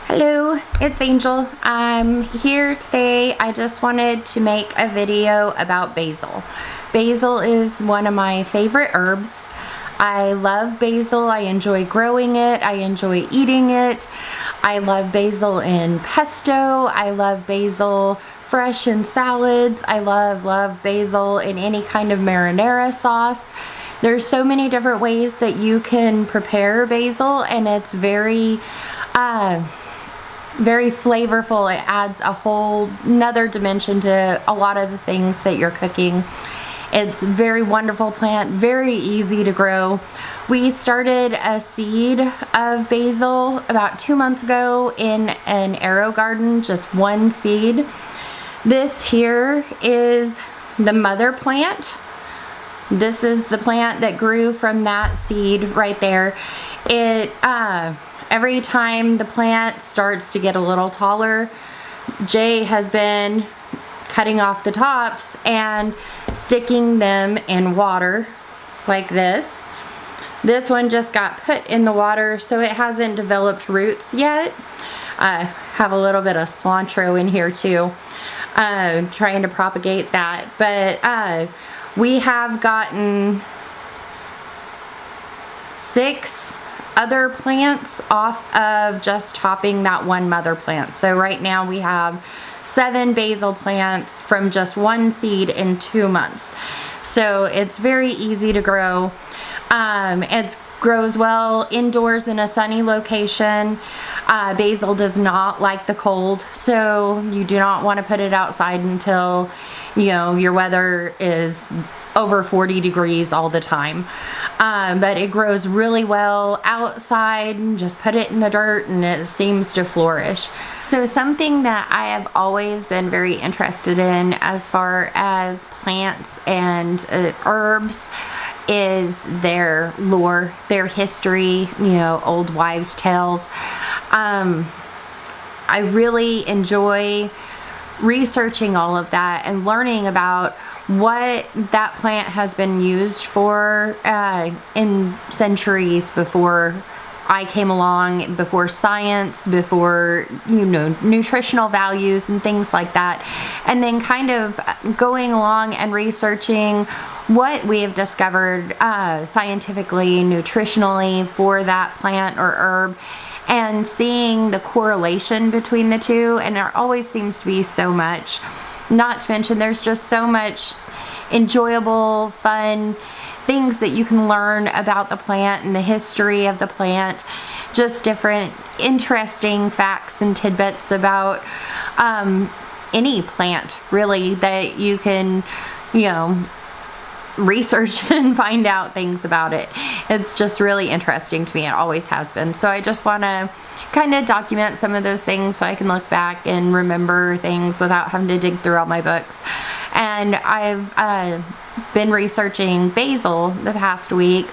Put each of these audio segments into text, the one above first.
Hello, it's Angel. I'm here today. I just wanted to make a video about basil. Basil is one of my favorite herbs. I love basil. I enjoy growing it. I enjoy eating it. I love basil in pesto. I love basil fresh in salads. I love basil in any kind of marinara sauce. There's so many different ways that you can prepare basil, and it's very flavorful. It adds a whole another dimension to a lot of the things that you're cooking. It's a very wonderful plant, very easy to grow. We started a seed of basil about 2 months ago in an arrow garden, just one seed. This here is the mother plant. This is the plant that grew from that seed right there. It every time the plant starts to get a little taller, Jay has been cutting off the tops and sticking them in water like this. This one just got put in the water, so it hasn't developed roots yet. I have a little bit of cilantro in here too, trying to propagate that. But we have gotten 6 other plants off of just topping that one mother plant. So right now we have 7 basil plants from just one seed in 2 months. So it's very easy to grow. It grows well indoors in a sunny location. Basil does not like the cold, so you do not want to put it outside until your weather is over 40 degrees all the time. But it grows really well outside. Just put it in the dirt and it seems to flourish. So something that I have always been very interested in as far as plants and herbs is their lore, their history, old wives' tales. I really enjoy researching all of that and learning about what that plant has been used for in centuries before I came along, before science, before nutritional values and things like that, and then kind of going along and researching what we have discovered scientifically, nutritionally for that plant or herb, and seeing the correlation between the two. And there always seems to be so much. Not to mention there's just so much enjoyable, fun things that you can learn about the plant and the history of the plant. Just different interesting facts and tidbits about any plant really that you can research and find out things about it. It's just really interesting to me. It always has been. So I just want to kind of document some of those things so I can look back and remember things without having to dig through all my books. And I've been researching basil the past week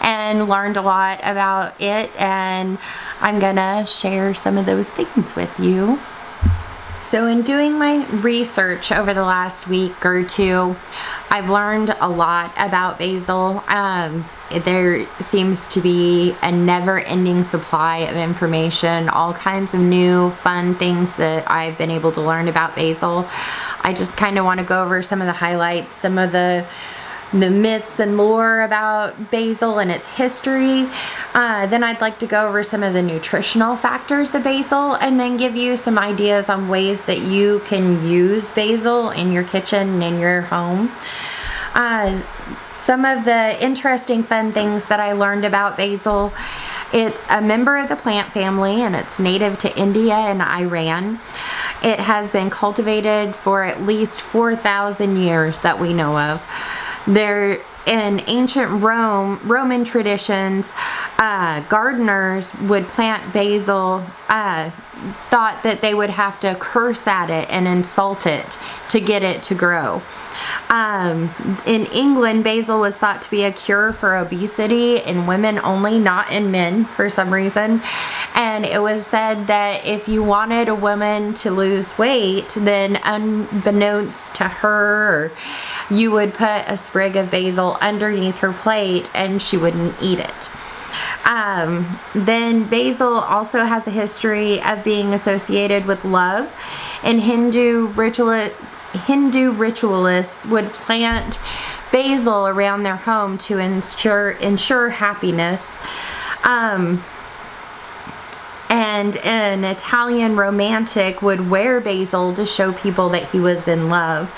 and learned a lot about it, and I'm gonna share some of those things with you. So in doing my research over the last week or two, I've learned a lot about basil. There seems to be a never-ending supply of information, all kinds of new fun things that I've been able to learn about basil. I just kind of want to go over some of the highlights, some of the myths and lore about basil and its history. Then I'd like to go over some of the nutritional factors of basil, and then give you some ideas on ways that you can use basil in your kitchen and in your home. Some of the interesting fun things that I learned about basil: it's a member of the plant family and it's native to India and Iran. It has been cultivated for at least 4,000 years that we know of. There, in ancient Roman traditions, gardeners would plant basil, thought that they would have to curse at it and insult it to get it to grow. In England, basil was thought to be a cure for obesity in women only, not in men for some reason. And it was said that if you wanted a woman to lose weight, then unbeknownst to her, you would put a sprig of basil underneath her plate and she wouldn't eat it. Then basil also has a history of being associated with love, and Hindu ritualists would plant basil around their home to ensure happiness. And an Italian romantic would wear basil to show people that he was in love.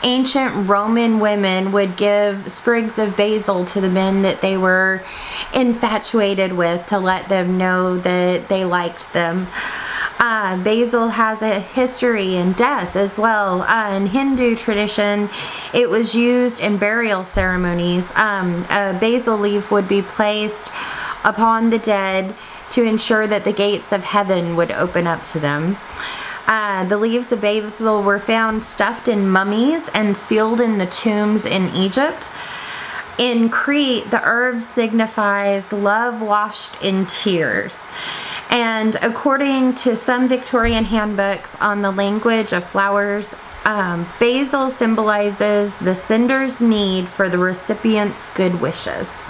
Ancient Roman women would give sprigs of basil to the men that they were infatuated with to let them know that they liked them. Basil has a history in death as well. In Hindu tradition, it was used in burial ceremonies. A basil leaf would be placed upon the dead to ensure that the gates of heaven would open up to them. The leaves of basil were found stuffed in mummies and sealed in the tombs in Egypt. In Crete, the herb signifies love washed in tears. And according to some Victorian handbooks on the language of flowers, basil symbolizes the sender's need for the recipient's good wishes.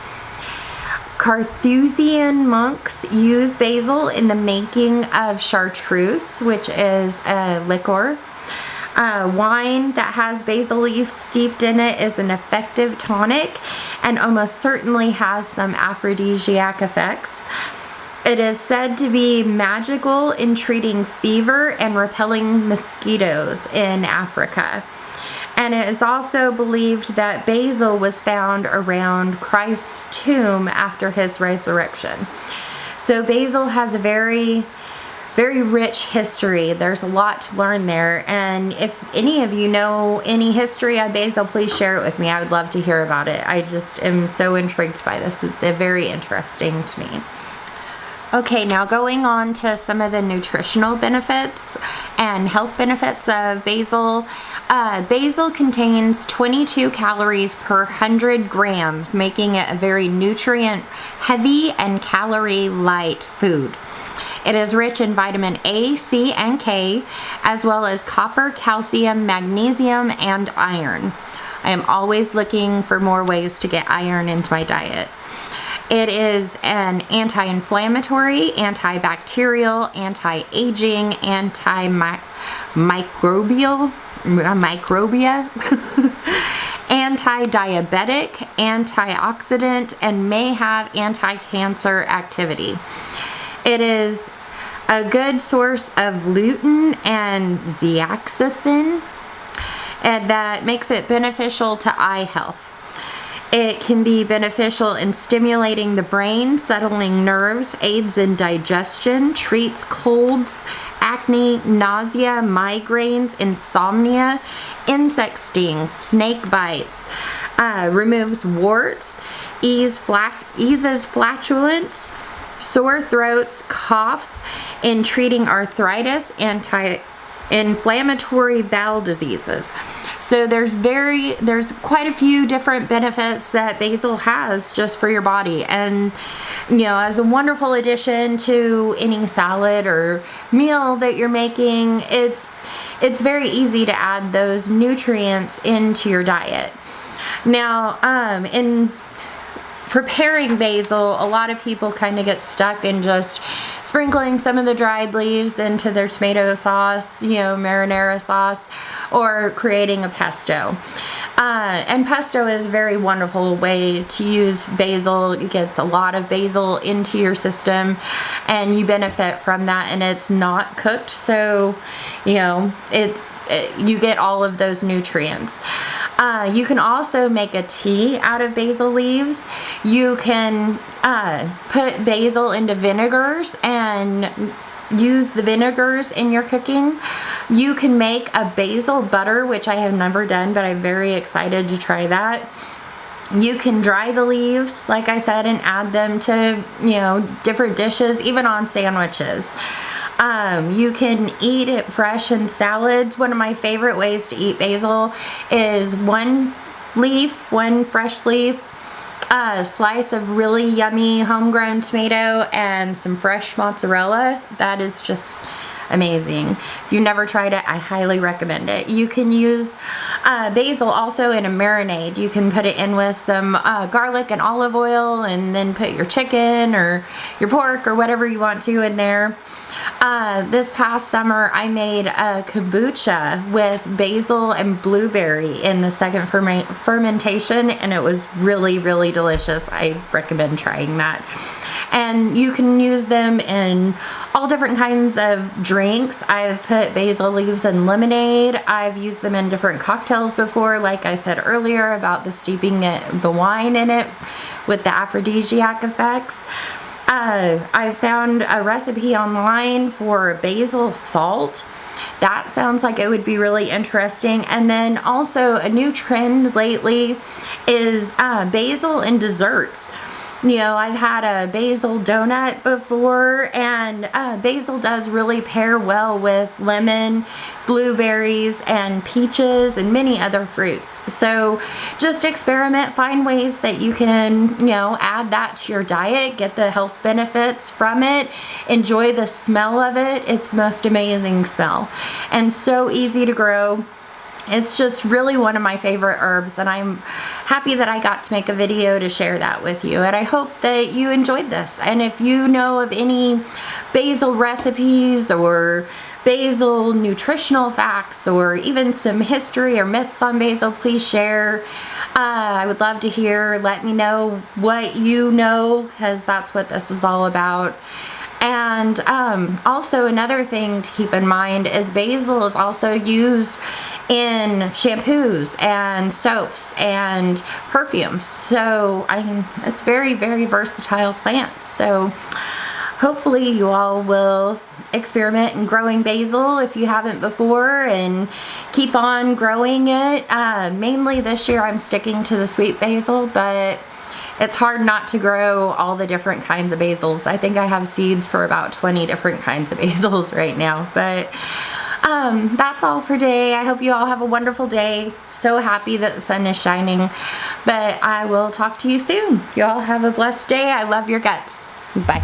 Carthusian monks use basil in the making of chartreuse, which is a liqueur. Wine that has basil leaf steeped in it is an effective tonic and almost certainly has some aphrodisiac effects. It is said to be magical in treating fever and repelling mosquitoes in Africa. And it is also believed that basil was found around Christ's tomb after his resurrection. So basil has a very, very rich history. There's a lot to learn there. And if any of you know any history on basil, please share it with me. I would love to hear about it. I just am so intrigued by this. It's very interesting to me. Okay, now going on to some of the nutritional benefits and health benefits of basil. Basil contains 22 calories per 100 grams, making it a very nutrient heavy and calorie light food. It is rich in vitamin A, C, and K, as well as copper, calcium, magnesium, and iron. I am always looking for more ways to get iron into my diet. It is an anti-inflammatory, antibacterial, anti-aging, microbia, anti-diabetic, antioxidant, and may have anti-cancer activity. It is a good source of lutein and zeaxanthin, and that makes it beneficial to eye health. It can be beneficial in stimulating the brain, settling nerves, aids in digestion, treats colds, acne, nausea, migraines, insomnia, insect stings, snake bites, removes warts, eases flatulence, sore throats, coughs, in treating arthritis, anti-inflammatory bowel diseases. So there's quite a few different benefits that basil has just for your body, and as a wonderful addition to any salad or meal that you're making, it's very easy to add those nutrients into your diet. Now, in preparing basil, a lot of people kind of get stuck in just sprinkling some of the dried leaves into their tomato sauce, marinara sauce, or creating a pesto. And pesto is a very wonderful way to use basil. It gets a lot of basil into your system and you benefit from that, and it's not cooked, so you get all of those nutrients. You can also make a tea out of basil leaves. You can put basil into vinegars and use the vinegars in your cooking. You can make a basil butter, which I have never done, but I'm very excited to try that. You can dry the leaves, like I said, and add them to, different dishes, even on sandwiches. You can eat it fresh in salads. One of my favorite ways to eat basil is one fresh leaf, a slice of really yummy homegrown tomato, and some fresh mozzarella. That is just amazing. If you've never tried it, I highly recommend it. You can use basil also in a marinade. You can put it in with some garlic and olive oil, and then put your chicken or your pork or whatever you want to in there. This past summer I made a kombucha with basil and blueberry in the second fermentation, and it was really, really delicious. I recommend trying that. And you can use them in all different kinds of drinks. I've put basil leaves in lemonade. I've used them in different cocktails before, like I said earlier about the steeping the wine in it with the aphrodisiac effects. I found a recipe online for basil salt. That sounds like it would be really interesting. And then also a new trend lately is basil in desserts. You know, I've had a basil donut before, and basil does really pair well with lemon, blueberries, and peaches, and many other fruits. So just experiment, find ways that you can, you know, add that to your diet, get the health benefits from it, enjoy the smell of it. It's the most amazing smell, and so easy to grow. It's just really one of my favorite herbs, and I'm happy that I got to make a video to share that with you. And I hope that you enjoyed this. And if you know of any basil recipes or basil nutritional facts, or even some history or myths on basil, please share. I would love to hear. Let me know what you know, because that's what this is all about. And also another thing to keep in mind is basil is also used in shampoos and soaps and perfumes. So it's very, very versatile plant. So hopefully you all will experiment in growing basil if you haven't before, and keep on growing it. Mainly this year I'm sticking to the sweet basil, but it's hard not to grow all the different kinds of basils. I think I have seeds for about 20 different kinds of basils right now. But that's all for today. I hope you all have a wonderful day. So happy that the sun is shining. But I will talk to you soon. You all have a blessed day. I love your guts. Bye.